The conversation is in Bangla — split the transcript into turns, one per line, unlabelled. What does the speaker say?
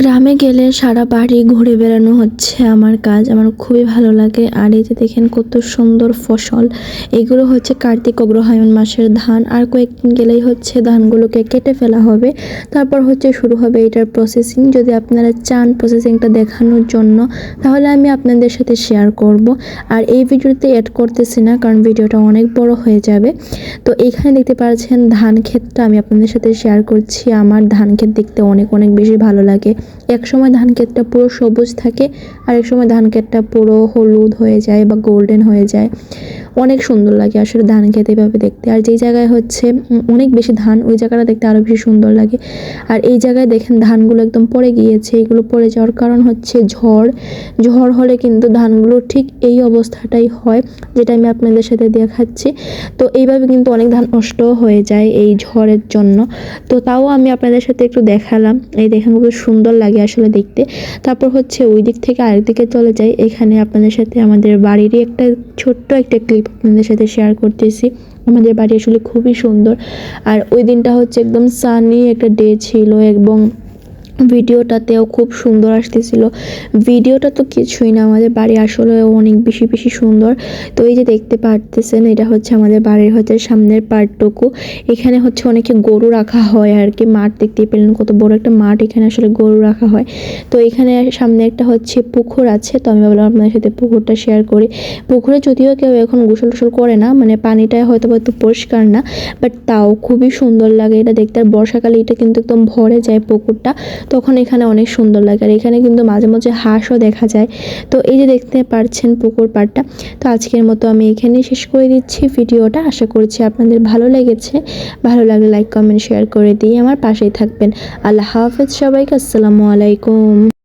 গ্রামে গেলে সারা বাড়ি ঘুরে বেড়ানো হচ্ছে আমার কাজ। আমার খুবই ভালো লাগে। আর এই যে দেখেন কত সুন্দর ফসল, এগুলো হচ্ছে কার্তিক অগ্রহায়ণ মাসের ধান। আর কয়েকদিন গেলেই হচ্ছে ধানগুলোকে কেটে ফেলা হবে, তারপর হচ্ছে শুরু হবে এটার প্রসেসিং। যদি আপনারা চান প্রসেসিংটা দেখানোর জন্য, তাহলে আমি আপনাদের সাথে শেয়ার করব। আর এই ভিডিওতে অ্যাড করতেছি না, কারণ ভিডিওটা অনেক বড় হয়ে যাবে। তো এখানে দেখতে পাচ্ছেন ধান ক্ষেতটা আমি আপনাদের সাথে শেয়ার করছি। আমার ধান ক্ষেত দেখতে অনেক অনেক বেশি ভালো লাগে। এক সময় ধান ক্ষেতটা পুরো সবুজ থাকে, আর এক সময় ধান ক্ষেতটা পুরো হলুদ হয়ে যায় বা গোল্ডেন হয়ে যায়। অনেক সুন্দর লাগে আসলে ধান ক্ষেত এভাবে দেখতে। আর যেই জায়গায় হচ্ছে অনেক বেশি ধান, ওই জায়গাটা দেখতে আরও বেশি সুন্দর লাগে। আর এই জায়গায় দেখেন ধানগুলো একদম পড়ে গিয়েছে। এগুলো পড়ে যাওয়ার কারণ হচ্ছে ঝড়। ঝড় হলে কিন্তু ধানগুলো ঠিক এই অবস্থাটাই হয়, যেটা আমি আপনাদের সাথে দেখাচ্ছি। তো এইভাবে কিন্তু অনেক ধান নষ্ট হয়ে যায় এই ঝড়ের জন্য। তো তাও আমি আপনাদের সাথে একটু দেখালাম। এই দেখেন খুব সুন্দর লাগে আসলে দেখতে। তারপর হচ্ছে ওই দিক থেকে আরেক দিকে চলে যাই। এখানে আপনাদের সাথে আমাদের বাড়িরই একটা ছোট্ট একটা ক্লিপ আপনাদের সাথে শেয়ার করতেছি। আমাদের বাড়ি আসলে খুবই সুন্দর। আর ওই দিনটা হচ্ছে একদম সানি একটা ডে ছিল, এবং ভিডিওটাতেও খুব সুন্দর আসতেছিল। ভিডিওটা তো কিছুই না, আমাদের বাড়ি আসলে অনেক বেশি বেশি সুন্দর। তো এই যে দেখতে পারতেছেন, এটা হচ্ছে আমাদের বাড়ির হচ্ছে সামনের পার্টটুকু। এখানে হচ্ছে অনেকে গরু রাখা হয় আর কি। মাঠ দেখতে পেলেন কত বড় একটা মাঠ, এখানে আসলে গরু রাখা হয়। তো এখানে সামনে একটা হচ্ছে পুকুর আছে। তো আমি ভাবলাম আপনাদের সাথে পুকুরটা শেয়ার করি। পুকুরে যদিও কেউ এখন গোসল টোসল করে না, মানে পানিটা হয়তো একটু পরিষ্কার না, বাট তাও খুবই সুন্দর লাগে এটা দেখতে। আর বর্ষাকালে এটা কিন্তু একদম ভরে যায় পুকুরটা, তখন এখানে অনেক সুন্দর লাগে। আর এখানে কিন্তু মাঝে মাঝে হাঁসও দেখা যায়। তো এই যে দেখতে পাচ্ছেন পুকুর পাড়টা। তো আজকের মতো আমি এখানেই শেষ করে দিচ্ছি ভিডিওটা। আশা করছি আপনাদের ভালো লেগেছে। ভালো লাগলে লাইক কমেন্ট শেয়ার করে দিয়ে আমার পাশেই থাকবেন। আল্লাহ হাফেজ সবাইকে। আসসালামু আলাইকুম।